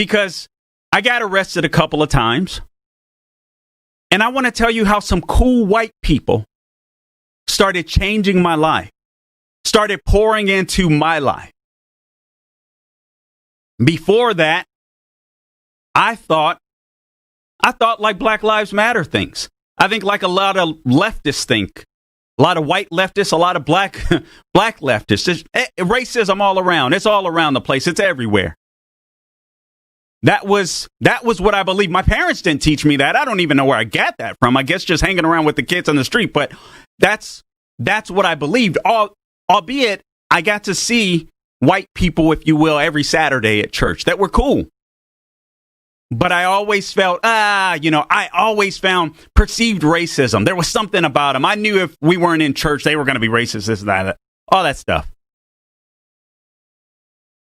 because I got arrested a couple of times. And I want to tell you how some cool white people started changing my life, started pouring into my life. Before that, I thought like Black Lives Matter things. I think like a lot of leftists think. A lot of white leftists, a lot of black leftists. There's racism all around. It's all around the place. It's everywhere. That was what I believed. My parents didn't teach me that. I don't even know where I got that from. I guess just hanging around with the kids on the street. But that's what I believed. Albeit, I got to see white people, if you will, every Saturday at church that were cool. But I always felt, I always found perceived racism. There was something about them. I knew if we weren't in church, they were going to be racist, this, that, all that stuff.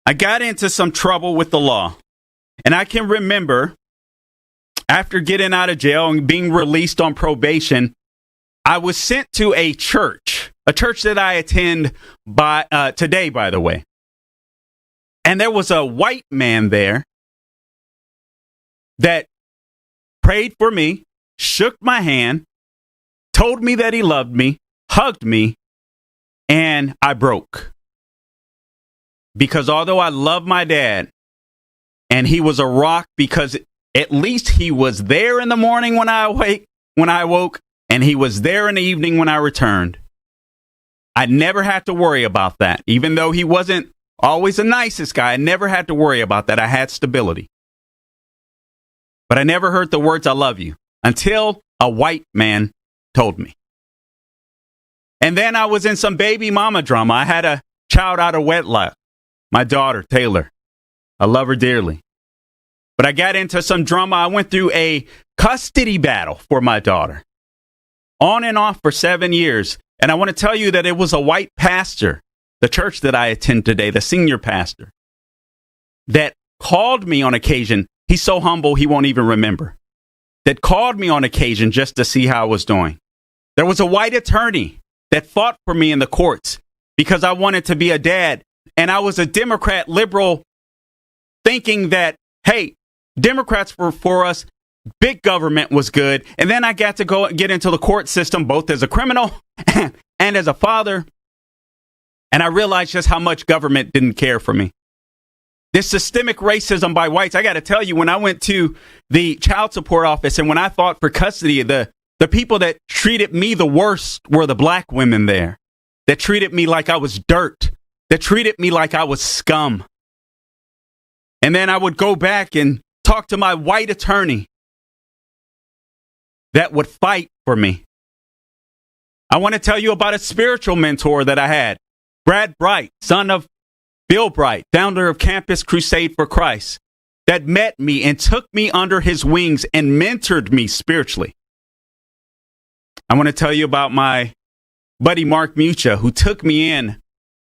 I got into some trouble with the law. And I can remember after getting out of jail and being released on probation, I was sent to a church that I attend today, by the way. And there was a white man there that prayed for me, shook my hand, told me that he loved me, hugged me, and I broke. Because although I love my dad, and he was a rock because at least he was there in the morning when I woke, and he was there in the evening when I returned. I never had to worry about that. Even though he wasn't always the nicest guy, I never had to worry about that. I had stability. But I never heard the words, I love you, until a white man told me. And then I was in some baby mama drama. I had a child out of wedlock, my daughter, Taylor. I love her dearly. But I got into some drama. I went through a custody battle for my daughter, on and off for 7 years. And I want to tell you that it was a white pastor, the church that I attend today, the senior pastor, that called me on occasion. He's so humble, he won't even remember. That called me on occasion just to see how I was doing. There was a white attorney that fought for me in the courts because I wanted to be a dad. And I was a Democrat liberal thinking that, hey, Democrats were for us. Big government was good. And then I got to go and get into the court system, both as a criminal and as a father. And I realized just how much government didn't care for me. This systemic racism by whites, I got to tell you, when I went to the child support office and when I fought for custody, the people that treated me the worst were the black women there, that treated me like I was dirt, that treated me like I was scum. And then I would go back and talk to my white attorney that would fight for me. I want to tell you about a spiritual mentor that I had, Brad Bright, son of Bill Bright, founder of Campus Crusade for Christ, that met me and took me under his wings and mentored me spiritually. I want to tell you about my buddy Mark Mucha, who took me in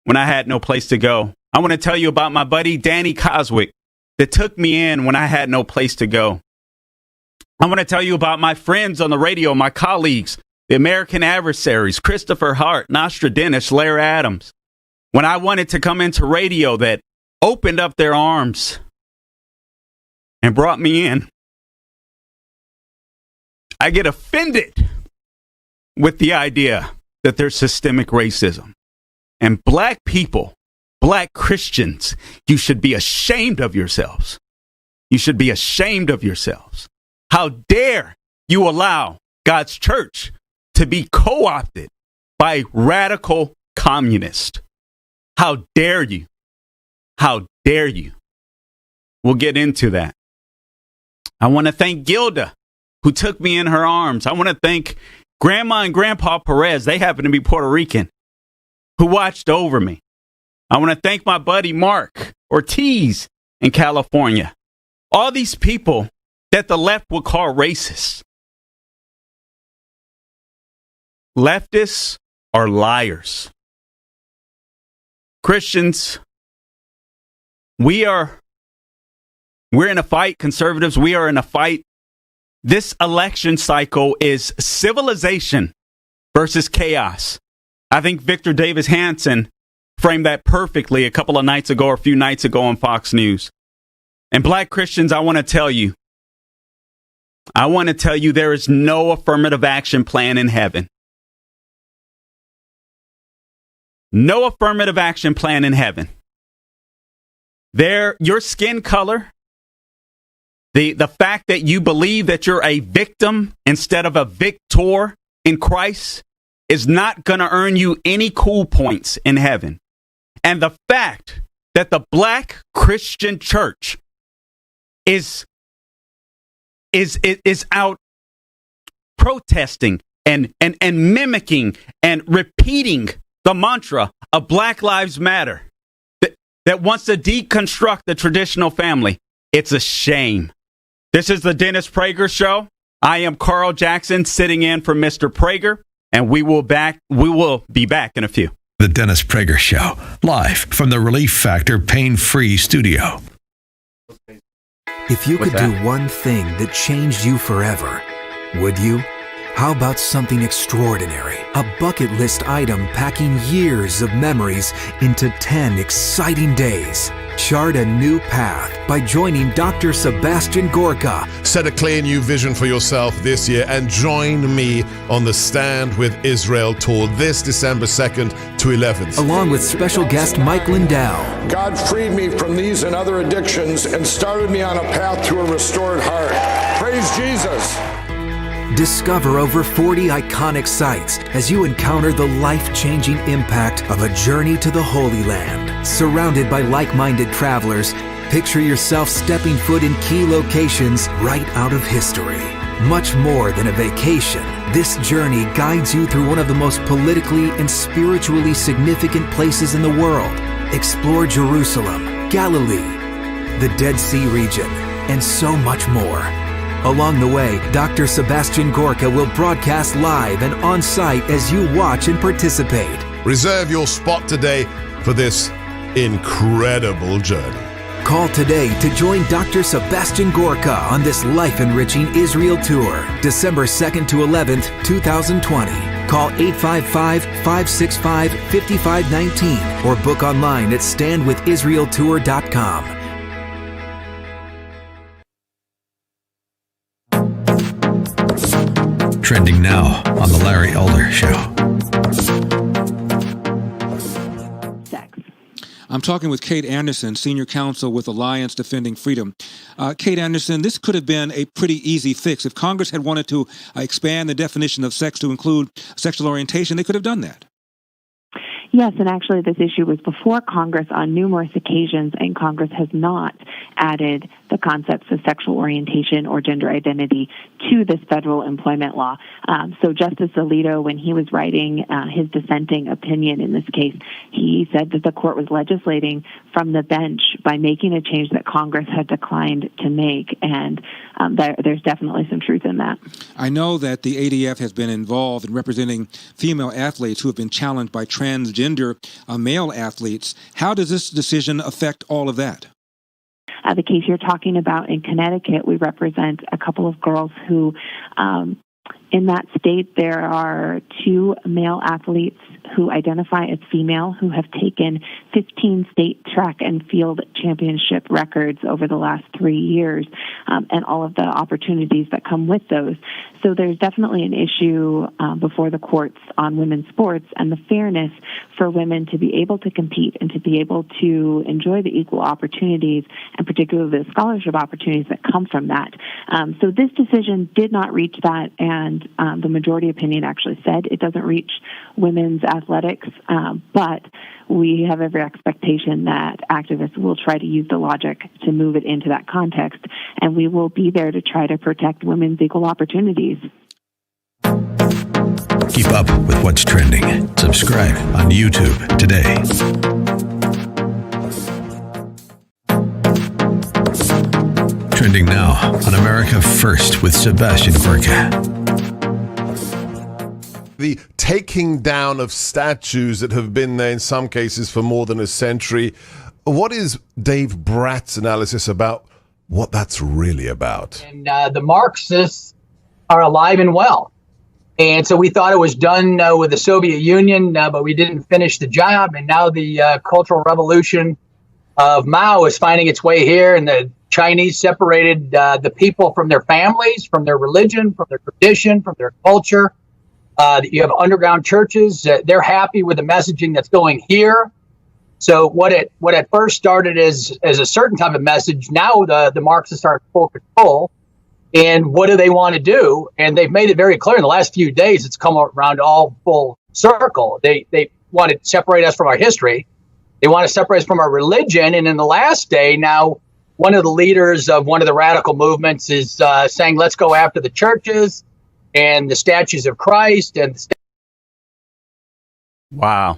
when I had no place to go. I want to tell you about my buddy Danny Coswick that took me in when I had no place to go. I want to tell you about my friends on the radio, my colleagues, the American Adversaries, Christopher Hart, Nostradamus, Larry Adams. When I wanted to come into radio, that opened up their arms and brought me in. I get offended with the idea that there's systemic racism. And black people, black Christians, you should be ashamed of yourselves. You should be ashamed of yourselves. How dare you allow God's church to be co-opted by radical communists? How dare you? How dare you? We'll get into that. I want to thank Gilda, who took me in her arms. I want to thank Grandma and Grandpa Perez. They happen to be Puerto Rican, who watched over me. I want to thank my buddy Mark Ortiz in California. All these people that the left would call racist. Leftists are liars. Christians, we're in a fight. Conservatives, we are in a fight. This election cycle is civilization versus chaos. I think Victor Davis Hanson framed that perfectly a couple of nights ago or a few nights ago on Fox News. And black Christians, I want to tell you there is no affirmative action plan in heaven. No affirmative action plan in heaven. Your skin color, the fact that you believe that you're a victim instead of a victor in Christ is not going to earn you any cool points in heaven. And the fact that the black Christian church is out protesting and mimicking and repeating the mantra of Black Lives Matter that wants to deconstruct the traditional family. It's a shame. This is the Dennis Prager Show. I am Carl Jackson sitting in for Mr. Prager, and we will be back in a few. The Dennis Prager Show, live from the Relief Factor Pain-Free Studio. If you could do one thing that changed you forever, would you? How about something extraordinary? A bucket list item packing years of memories into 10 exciting days. Chart a new path by joining Dr. Sebastian Gorka. Set a clear new vision for yourself this year and join me on the Stand with Israel tour this December 2nd to 11th. Along with special guest Mike Lindell. God freed me from these and other addictions and started me on a path to a restored heart. Praise Jesus. Discover over 40 iconic sites as you encounter the life-changing impact of a journey to the Holy Land. Surrounded by like-minded travelers, picture yourself stepping foot in key locations right out of history. Much more than a vacation, this journey guides you through one of the most politically and spiritually significant places in the world. Explore Jerusalem, Galilee, the Dead Sea region, and so much more. Along the way, Dr. Sebastian Gorka will broadcast live and on-site as you watch and participate. Reserve your spot today for this incredible journey. Call today to join Dr. Sebastian Gorka on this life-enriching Israel tour, December 2nd to 11th, 2020. Call 855-565-5519 or book online at standwithisraeltour.com. Trending now on The Larry Elder Show. I'm talking with Kate Anderson, Senior Counsel with Alliance Defending Freedom. Kate Anderson, this could have been a pretty easy fix. If Congress had wanted to expand the definition of sex to include sexual orientation, they could have done that. Yes, and actually this issue was before Congress on numerous occasions, and Congress has not added the concepts of sexual orientation or gender identity to this federal employment law. So Justice Alito, when he was writing his dissenting opinion in this case, he said that the court was legislating from the bench by making a change that Congress had declined to make, and there's definitely some truth in that. I know that the ADF has been involved in representing female athletes who have been challenged by transgender male athletes. How does this decision affect all of that? The case you're talking about in Connecticut, we represent a couple of girls who, in that state, there are two male athletes who identify as female who have taken 15 state track and field championship records over the last 3 years, and all of the opportunities that come with those. So there's definitely an issue before the courts on women's sports and the fairness for women to be able to compete and to be able to enjoy the equal opportunities and particularly the scholarship opportunities that come from that. So this decision did not reach that, and the majority opinion actually said it doesn't reach women's athletics, but we have every expectation that activists will try to use the logic to move it into that context, and we will be there to try to protect women's equal opportunities. Keep up with what's trending. Subscribe on YouTube today. Trending now on America First with Sebastian Gorka. The taking down of statues that have been there in some cases for more than a century. What is Dave Bratt's analysis about what that's really about? And the Marxists are alive and well. And so we thought it was done with the Soviet Union, but we didn't finish the job. And now the Cultural Revolution of Mao is finding its way here, and the Chinese separated the people from their families, from their religion, from their tradition, from their culture. You have underground churches. They're happy with the messaging that's going here. So what at first started as a certain type of message, now the Marxists are in full control. And what do they want to do? And they've made it very clear in the last few days. It's come around all full circle. They want to separate us from our history. They want to separate us from our religion. And in the last day, now one of the leaders of one of the radical movements is saying, let's go after the churches and the statues of Christ. And wow.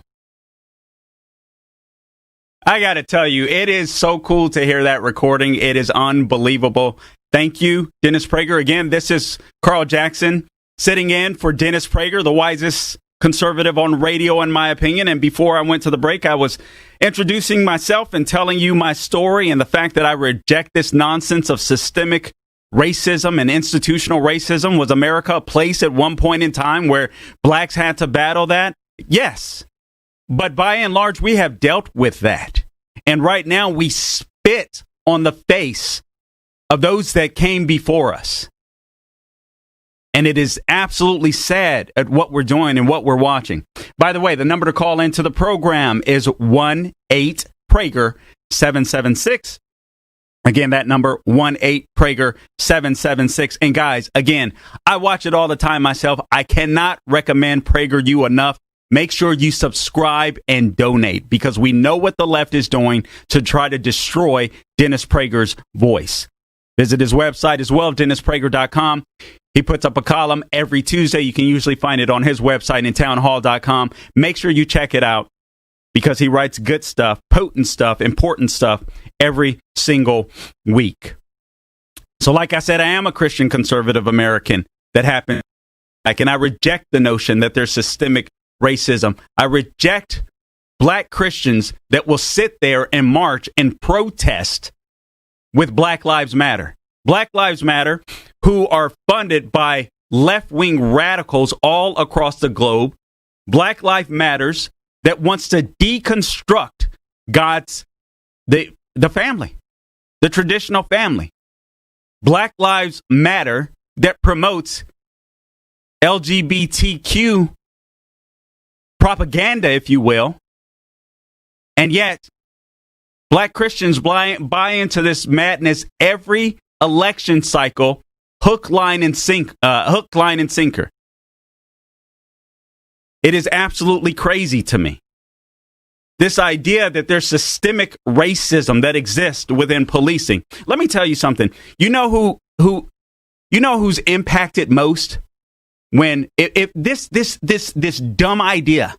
I got to tell you, it is so cool to hear that recording. It is unbelievable. Thank you, Dennis Prager. Again, this is Carl Jackson sitting in for Dennis Prager, the wisest conservative on radio, in my opinion. And before I went to the break, I was introducing myself and telling you my story and the fact that I reject this nonsense of systemic racism and institutional racism. Was America a place at one point in time where blacks had to battle that? Yes. But by and large, we have dealt with that. And right now we spit on the face of those that came before us. And it is absolutely sad at what we're doing and what we're watching. By the way, the number to call into the program is 1-8-PRAGER-776. Again, that number, 1-8-PRAGER-776. And guys, again, I watch it all the time myself. I cannot recommend PragerU enough. Make sure you subscribe and donate, because we know what the left is doing to try to destroy Dennis Prager's voice. Visit his website as well, DennisPrager.com. He puts up a column every Tuesday. You can usually find it on his website and townhall.com. Make sure you check it out, because he writes good stuff, potent stuff, important stuff every single week. So like I said, I am a Christian conservative American that happened. And I reject the notion that there's systemic racism. I reject black Christians that will sit there and march and protest with Black Lives Matter. Black Lives Matter, who are funded by left-wing radicals all across the globe. Black Lives Matters that wants to deconstruct God's, the family, the traditional family. Black Lives Matter that promotes LGBTQ propaganda, if you will. And yet, black Christians buy into this madness every election cycle, hook, line, and sinker. It is absolutely crazy to me. This idea that there's systemic racism that exists within policing. Let me tell you something. You know who's impacted most? When if this dumb idea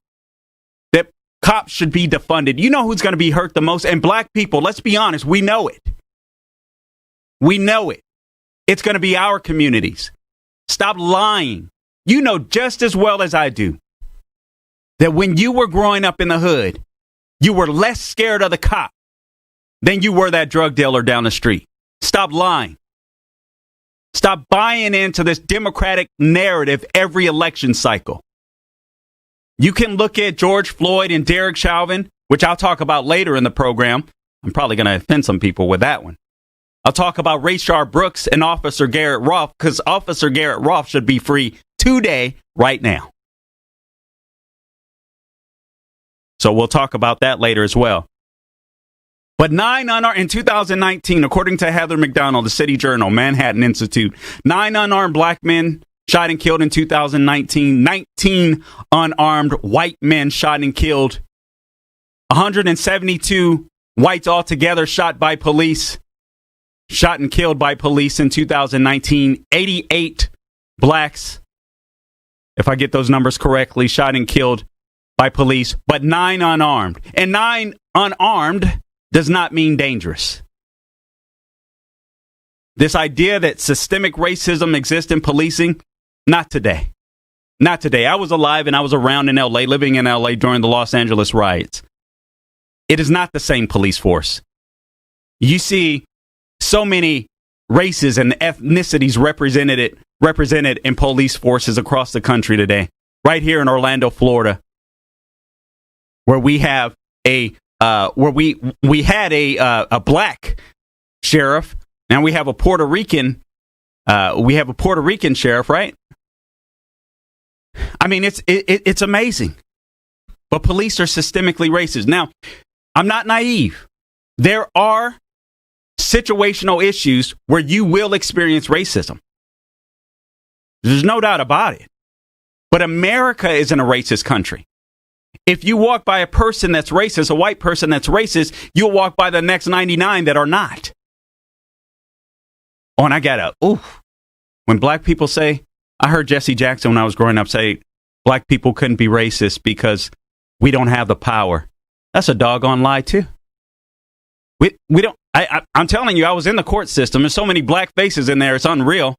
that cops should be defunded, you know who's going to be hurt the most? And black people, let's be honest, we know it. We know it. It's going to be our communities. Stop lying. You know just as well as I do that when you were growing up in the hood, you were less scared of the cop than you were that drug dealer down the street. Stop lying. Stop buying into this Democratic narrative every election cycle. You can look at George Floyd and Derek Chauvin, which I'll talk about later in the program. I'm probably going to offend some people with that one. I'll talk about Rayshard Brooks and Officer Garrett Rolfe, because Officer Garrett Rolfe should be free today, right now. So we'll talk about that later as well. But in 2019, according to Heather McDonald, the City Journal, Manhattan Institute, 9 unarmed black men shot and killed in 2019, 19 unarmed white men shot and killed, 172 whites altogether shot and killed by police in 2019, 88 blacks, if I get those numbers correctly, shot and killed by police, but 9 unarmed. And 9 unarmed does not mean dangerous. This idea that systemic racism exists in policing, not today. Not today. I was alive and I was around in L.A., living in L.A. during the Los Angeles riots. It is not the same police force. You see so many races and ethnicities represented in police forces across the country today. Right here in Orlando, Florida, where we have we had a black sheriff Now we have a Puerto Rican sheriff, right? I mean, it's amazing. But police are systemically racist. Now, I'm not naive. There are situational issues where you will experience racism. There's no doubt about it. But America isn't a racist country. If you walk by a person that's racist, a white person that's racist, you'll walk by the next 99 that are not. Oh, and I when black people say, I heard Jesse Jackson when I was growing up say, black people couldn't be racist because we don't have the power. That's a doggone lie, too. We don't. I'm telling you, I was in the court system. There's so many black faces in there, it's unreal.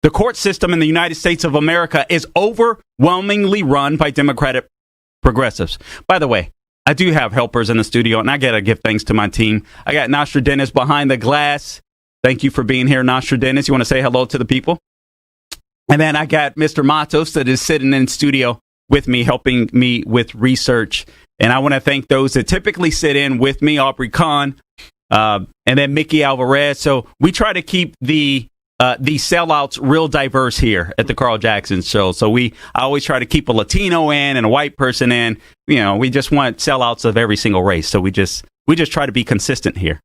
The court system in the United States of America is overwhelmingly run by Democratic progressives. By the way, I do have helpers in the studio, and I got to give thanks to my team. I got Nostradamus behind the glass. Thank you for being here, Nostradamus. You want to say hello to the people? And then I got Mr. Matos that is sitting in studio with me, helping me with research. And I want to thank those that typically sit in with me, Aubrey Kahn, and then Mickey Alvarez. So we try to keep the sellouts real diverse here at the Carl Jackson Show. So I always try to keep a Latino in and a white person in. You know, we just want sellouts of every single race. So we just try to be consistent here.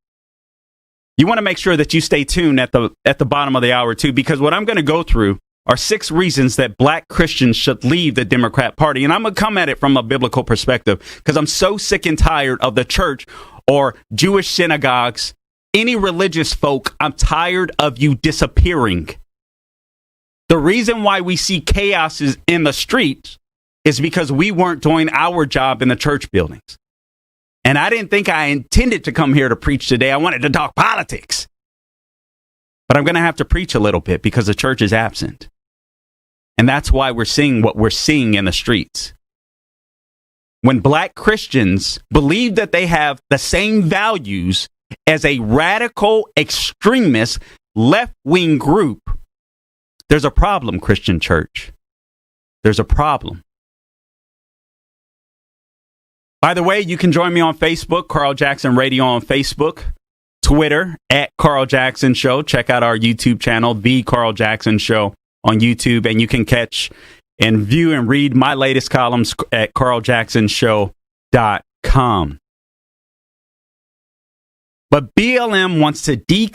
You want to make sure that you stay tuned at the bottom of the hour too, because what I'm going to go through are 6 reasons that black Christians should leave the Democrat Party. And I'm going to come at it from a biblical perspective because I'm so sick and tired of the church or Jewish synagogues, any religious folk. I'm tired of you disappearing. The reason why we see chaos is in the streets is because we weren't doing our job in the church buildings. And I didn't think I intended to come here to preach today. I wanted to talk politics. But I'm going to have to preach a little bit because the church is absent. And that's why we're seeing what we're seeing in the streets. When black Christians believe that they have the same values as a radical, extremist, left-wing group, there's a problem, Christian church. There's a problem. By the way, you can join me on Facebook, Carl Jackson Radio on Facebook, Twitter, at Carl Jackson Show. Check out our YouTube channel, The Carl Jackson Show on YouTube, and you can catch and view and read my latest columns at carljacksonshow.com. But BLM wants to